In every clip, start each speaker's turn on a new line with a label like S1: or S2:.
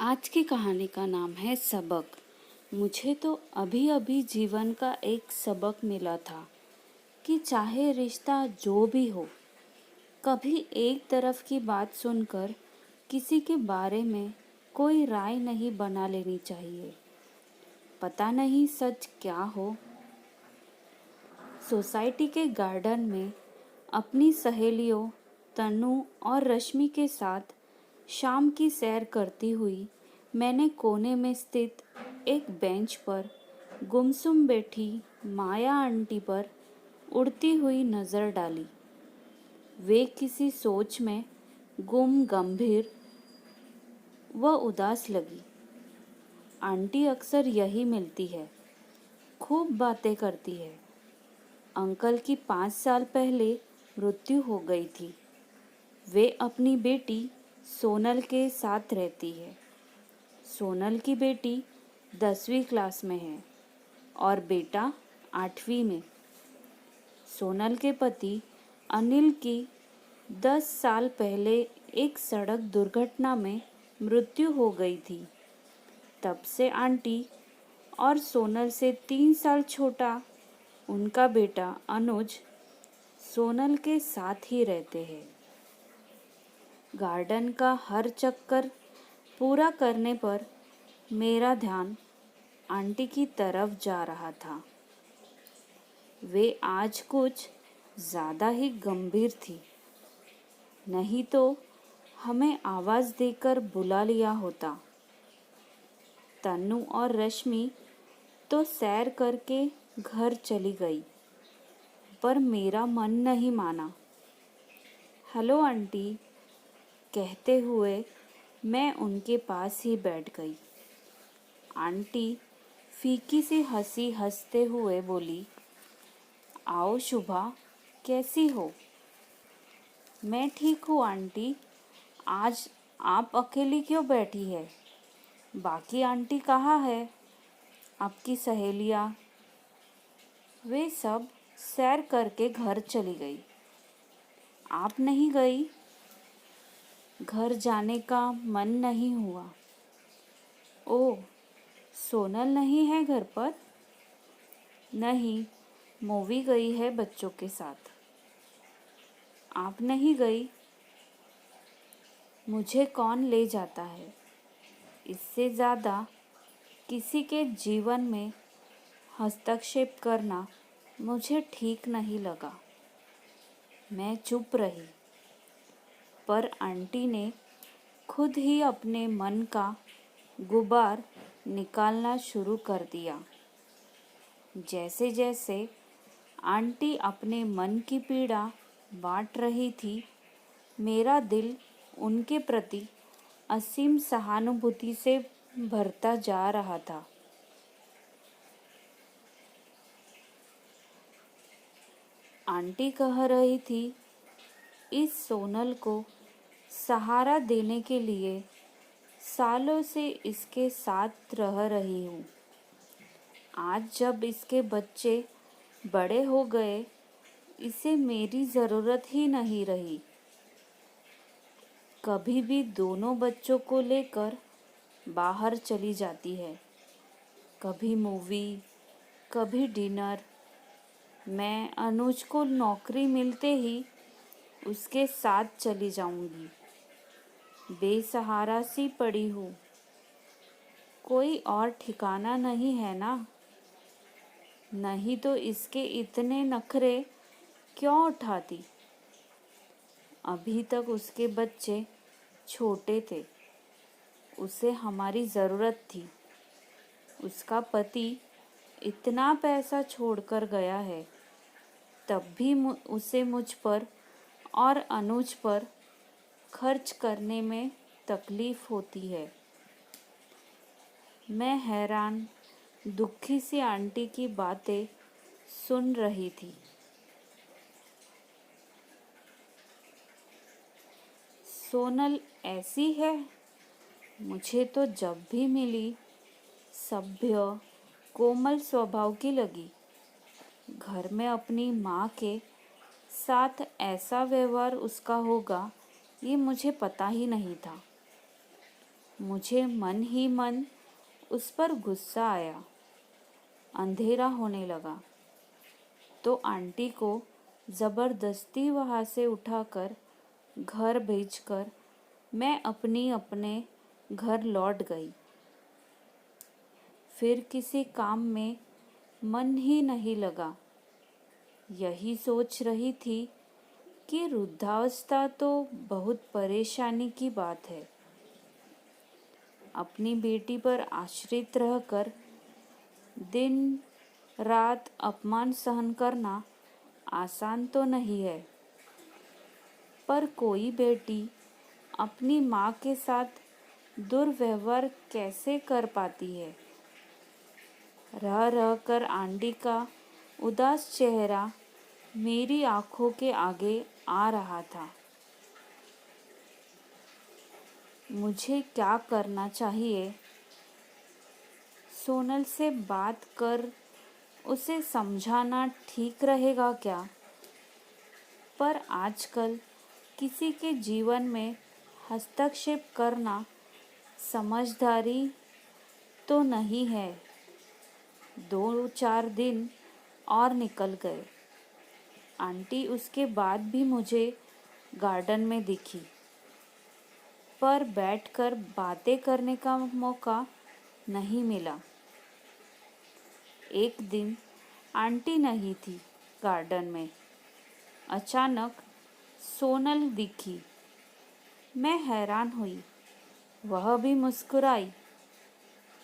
S1: आज की कहानी का नाम है सबक। मुझे तो अभी अभी जीवन का एक सबक मिला था कि चाहे रिश्ता जो भी हो, कभी एक तरफ की बात सुनकर किसी के बारे में कोई राय नहीं बना लेनी चाहिए। पता नहीं सच क्या हो। सोसाइटी के गार्डन में अपनी सहेलियों तनु और रश्मि के साथ शाम की सैर करती हुई मैंने कोने में स्थित एक बेंच पर गुमसुम बैठी माया आंटी पर उड़ती हुई नज़र डाली। वे किसी सोच में गुम गंभीर व उदास लगी। आंटी अक्सर यही मिलती है, खूब बातें करती है। अंकल की 5 साल पहले मृत्यु हो गई थी। वे अपनी बेटी सोनल के साथ रहती है। सोनल की बेटी 10वीं क्लास में है और बेटा 8वीं में। सोनल के पति अनिल की 10 साल पहले एक सड़क दुर्घटना में मृत्यु हो गई थी। तब से आंटी और सोनल से 3 साल छोटा उनका बेटा अनुज सोनल के साथ ही रहते हैं। गार्डन का हर चक्कर पूरा करने पर मेरा ध्यान आंटी की तरफ जा रहा था। वे आज कुछ ज़्यादा ही गंभीर थी, नहीं तो हमें आवाज़ देकर बुला लिया होता। तन्नू और रश्मि तो सैर करके घर चली गई, पर मेरा मन नहीं माना। हेलो आंटी कहते हुए मैं उनके पास ही बैठ गई। आंटी फीकी सी हंसी हंसते हुए बोली, आओ शुभा, कैसी हो? मैं ठीक हूँ आंटी। आज आप अकेली क्यों बैठी है? बाकी आंटी कहाँ है? आपकी सहेलियाँ? वे सब सैर करके घर चली गई। आप नहीं गई? घर जाने का मन नहीं हुआ। ओह, सोनल नहीं है घर पर? नहीं, मूवी गई है बच्चों के साथ। आप नहीं गई? मुझे कौन ले जाता है? इससे ज़्यादा किसी के जीवन में हस्तक्षेप करना मुझे ठीक नहीं लगा। मैं चुप रही, पर आंटी ने खुद ही अपने मन का गुबार निकालना शुरू कर दिया। जैसे जैसे आंटी अपने मन की पीड़ा बांट रही थी, मेरा दिल उनके प्रति असीम सहानुभूति से भरता जा रहा था। आंटी कह रही थी, इस सोनल को सहारा देने के लिए सालों से इसके साथ रह रही हूँ। आज जब इसके बच्चे बड़े हो गए, इसे मेरी ज़रूरत ही नहीं रही। कभी भी दोनों बच्चों को लेकर बाहर चली जाती है, कभी मूवी, कभी डिनर। मैं अनुज को नौकरी मिलते ही उसके साथ चली जाऊंगी। बेसहारा सी पड़ी हूँ, कोई और ठिकाना नहीं है ना? नहीं तो इसके इतने नखरे क्यों उठाती? अभी तक उसके बच्चे छोटे थे, उसे हमारी ज़रूरत थी। उसका पति इतना पैसा छोड़कर गया है, तब भी उसे मुझ पर और अनुज पर खर्च करने में तकलीफ होती है। मैं हैरान दुखी सी आंटी की बातें सुन रही थी। सोनल ऐसी है? मुझे तो जब भी मिली सभ्य कोमल स्वभाव की लगी। घर में अपनी माँ के साथ ऐसा व्यवहार उसका होगा, ये मुझे पता ही नहीं था। मुझे मन ही मन उस पर गुस्सा आया। अंधेरा होने लगा तो आंटी को ज़बरदस्ती वहाँ से उठाकर घर भेजकर मैं अपने घर लौट गई। फिर किसी काम में मन ही नहीं लगा। यही सोच रही थी कि वृद्धावस्था तो बहुत परेशानी की बात है। अपनी बेटी पर आश्रित रहकर दिन रात अपमान सहन करना आसान तो नहीं है। पर कोई बेटी अपनी माँ के साथ दुर्व्यवहार कैसे कर पाती है? रह रहकर आंटी का उदास चेहरा मेरी आंखों के आगे आ रहा था। मुझे क्या करना चाहिए? सोनल से बात कर उसे समझाना ठीक रहेगा क्या? पर आजकल किसी के जीवन में हस्तक्षेप करना समझदारी तो नहीं है। 2-4 दिन और निकल गए। आंटी उसके बाद भी मुझे गार्डन में दिखी, पर बैठकर बातें करने का मौका नहीं मिला। एक दिन आंटी नहीं थी गार्डन में। अचानक सोनल दिखी। मैं हैरान हुई। वह भी मुस्कुराई।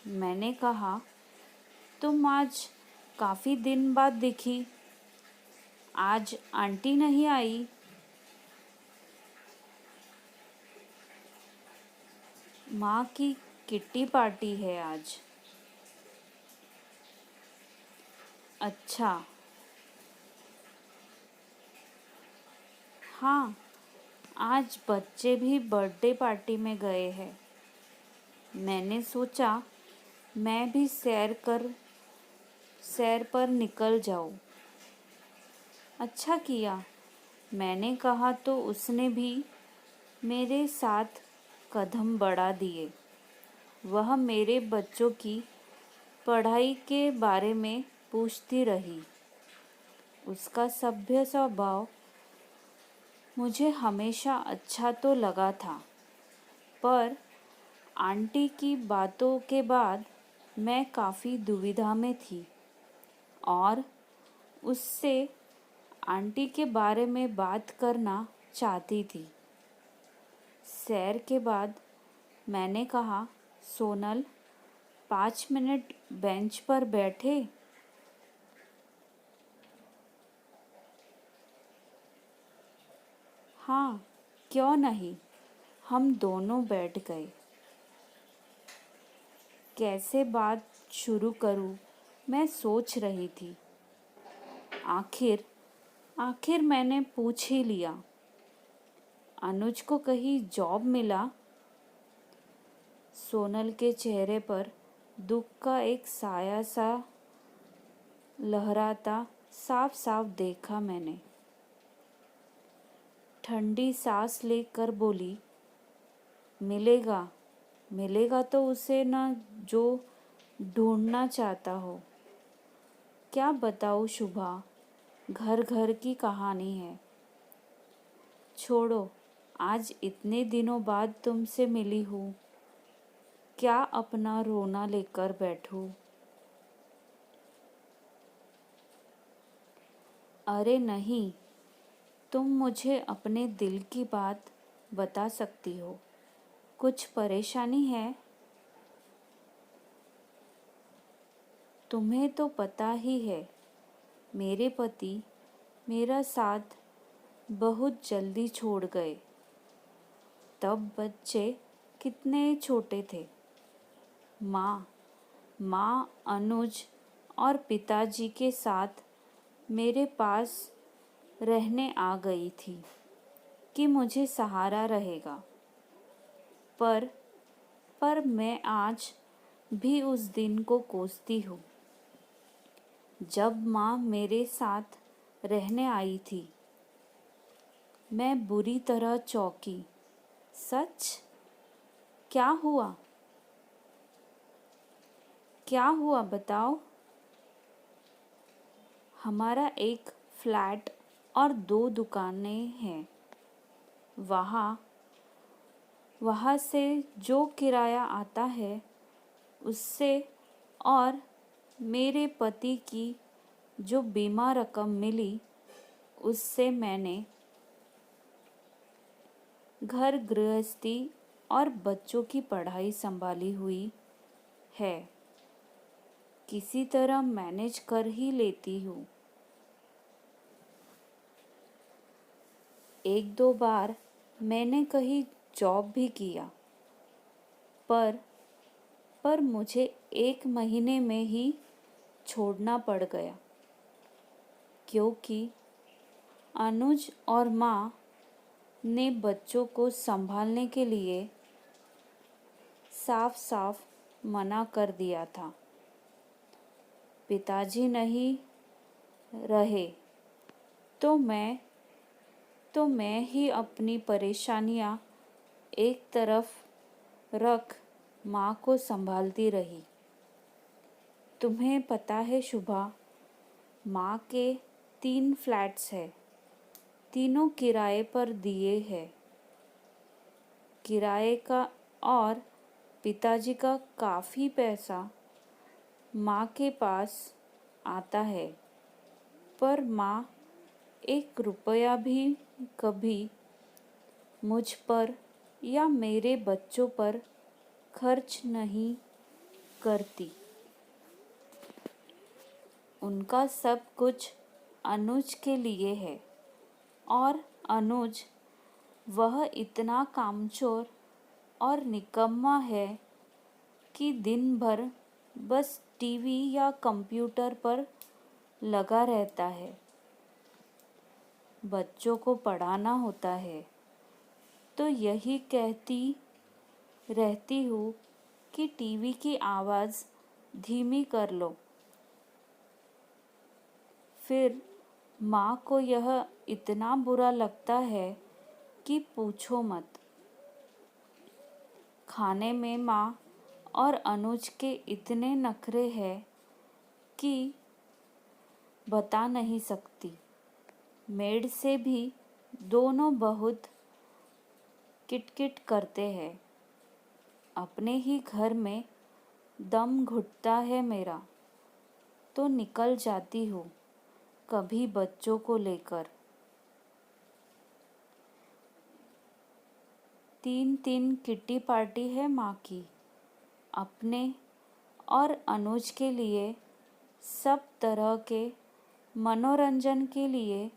S1: मैंने कहा, तुम आज काफ़ी दिन बाद दिखी। आज आंटी नहीं आई? माँ की किट्टी पार्टी है आज। अच्छा। हाँ, आज बच्चे भी बर्थडे पार्टी में गए हैं। मैंने सोचा मैं भी सैर पर निकल जाऊं। अच्छा किया, मैंने कहा तो उसने भी मेरे साथ कदम बढ़ा दिए। वह मेरे बच्चों की पढ़ाई के बारे में पूछती रही। उसका सभ्य स्वभाव मुझे हमेशा अच्छा तो लगा था, पर आंटी की बातों के बाद मैं काफ़ी दुविधा में थी और उससे आंटी के बारे में बात करना चाहती थी। सैर के बाद मैंने कहा, सोनल, 5 मिनट बेंच पर बैठे? हाँ, क्यों नहीं। हम दोनों बैठ गए। कैसे बात शुरू करूं, मैं सोच रही थी। आखिर मैंने पूछ ही लिया, अनुज को कहीं जॉब मिला? सोनल के चेहरे पर दुख का एक साया सा लहराता साफ साफ देखा मैंने। ठंडी सांस लेकर बोली, मिलेगा तो उसे न जो ढूंढना चाहता हो। क्या बताऊँ शुभा, घर घर की कहानी है। छोड़ो, आज इतने दिनों बाद तुमसे मिली हूँ, क्या अपना रोना लेकर बैठूं? अरे नहीं, तुम मुझे अपने दिल की बात बता सकती हो। कुछ परेशानी है? तुम्हें तो पता ही है, मेरे पति मेरा साथ बहुत जल्दी छोड़ गए। तब बच्चे कितने छोटे थे। माँ अनुज और पिताजी के साथ मेरे पास रहने आ गई थी कि मुझे सहारा रहेगा। पर मैं आज भी उस दिन को कोसती हूँ जब माँ मेरे साथ रहने आई थी। मैं बुरी तरह चौंकी। सच? क्या हुआ? क्या हुआ बताओ? हमारा एक फ्लैट और 2 दुकानें हैं। वहाँ वहाँ से जो किराया आता है उससे और मेरे पति की जो बीमा रकम मिली उससे मैंने घर गृहस्थी और बच्चों की पढ़ाई संभाली हुई है। किसी तरह मैनेज कर ही लेती हूँ। 1-2 बार मैंने कहीं जॉब भी किया, पर मुझे 1 महीने में ही छोड़ना पड़ गया, क्योंकि अनुज और माँ ने बच्चों को संभालने के लिए साफ-साफ मना कर दिया था। पिताजी नहीं रहे तो मैं ही अपनी परेशानियाँ एक तरफ रख माँ को संभालती रही। तुम्हें पता है शुभा, माँ के 3 फ्लैट्स हैं, तीनों किराए पर दिए हैं। किराए का और पिताजी का काफ़ी पैसा माँ के पास आता है, पर माँ 1 रुपया भी कभी मुझ पर या मेरे बच्चों पर खर्च नहीं करती। उनका सब कुछ अनुज के लिए है और अनुज वह इतना कामचोर और निकम्मा है कि दिन भर बस टीवी या कंप्यूटर पर लगा रहता है। बच्चों को पढ़ाना होता है तो यही कहती रहती हूँ कि टीवी की आवाज़ धीमी कर लो। फिर माँ को यह इतना बुरा लगता है कि पूछो मत। खाने में माँ और अनुज के इतने नखरे हैं कि बता नहीं सकती। मेड से भी दोनों बहुत किटकिट करते हैं। अपने ही घर में दम घुटता है मेरा तो निकल जाती हूँ कभी बच्चों को लेकर। 3 किट्टी पार्टी है माँ की। अपने और अनुज के लिए सब तरह के मनोरंजन के लिए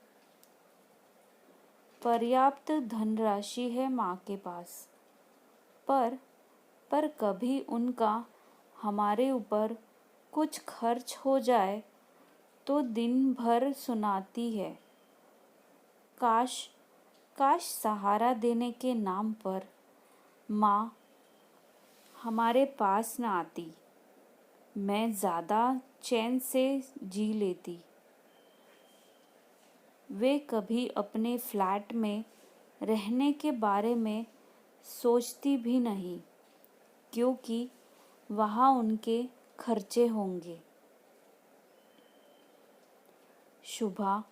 S1: पर्याप्त धनराशि है माँ के पास, पर कभी उनका हमारे ऊपर कुछ खर्च हो जाए तो दिन भर सुनाती है। काश सहारा देने के नाम पर माँ हमारे पास न आती, मैं ज़्यादा चैन से जी लेती। वे कभी अपने फ्लैट में रहने के बारे में सोचती भी नहीं, क्योंकि वहाँ उनके खर्चे होंगे। शुभा,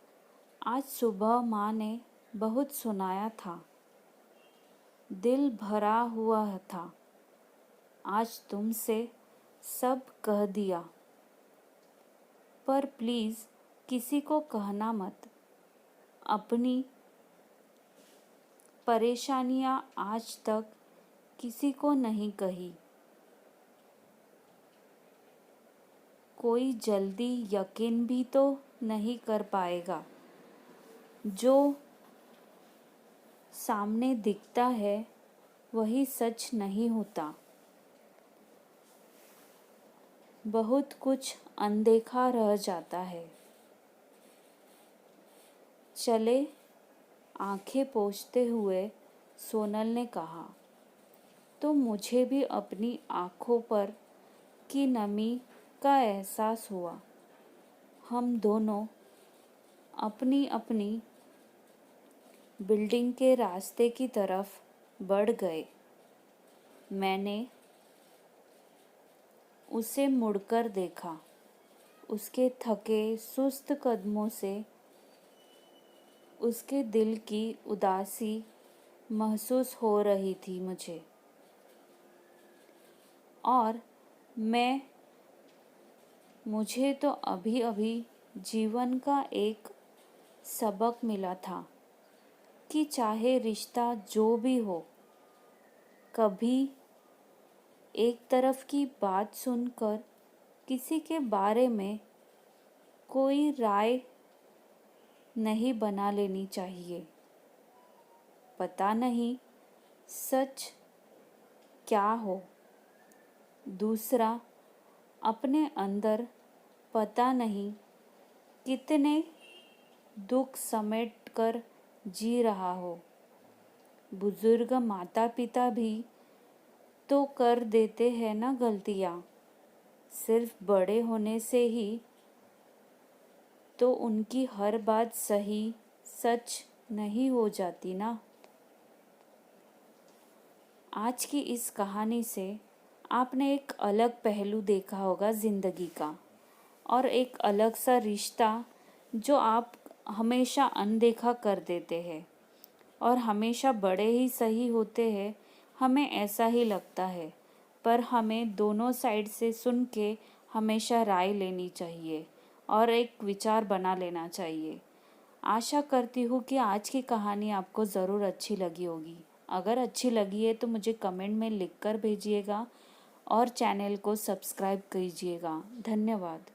S1: आज सुबह माँ ने बहुत सुनाया था। दिल भरा हुआ था। आज तुमसे सब कह दिया, पर प्लीज़ किसी को कहना मत। अपनी परेशानियाँ आज तक किसी को नहीं कही। कोई जल्दी यकीन भी तो नहीं कर पाएगा। जो सामने दिखता है वही सच नहीं होता। बहुत कुछ अनदेखा रह जाता है। चले, आंखें पोंछते हुए सोनल ने कहा, तो मुझे भी अपनी आँखों पर की नमी का एहसास हुआ। हम दोनों अपनी अपनी बिल्डिंग के रास्ते की तरफ बढ़ गए। मैंने उसे मुड़कर देखा। उसके थके सुस्त कदमों से उसके दिल की उदासी महसूस हो रही थी मुझे, और मुझे तो अभी अभी जीवन का एक सबक मिला था कि चाहे रिश्ता जो भी हो, कभी एक तरफ की बात सुनकर किसी के बारे में कोई राय नहीं बना लेनी चाहिए। पता नहीं सच क्या हो। दूसरा अपने अंदर पता नहीं कितने दुख समेट कर जी रहा हो। बुजुर्ग माता पिता भी तो कर देते हैं ना गलतियाँ। सिर्फ बड़े होने से ही तो उनकी हर बात सही सच नहीं हो जाती ना। आज की इस कहानी से आपने एक अलग पहलू देखा होगा ज़िंदगी का, और एक अलग सा रिश्ता जो आप हमेशा अनदेखा कर देते हैं और हमेशा बड़े ही सही होते हैं, हमें ऐसा ही लगता है। पर हमें दोनों साइड से सुन के हमेशा राय लेनी चाहिए और एक विचार बना लेना चाहिए। आशा करती हूँ कि आज की कहानी आपको ज़रूर अच्छी लगी होगी। अगर अच्छी लगी है तो मुझे कमेंट में लिख कर भेजिएगा और चैनल को सब्सक्राइब कीजिएगा। धन्यवाद।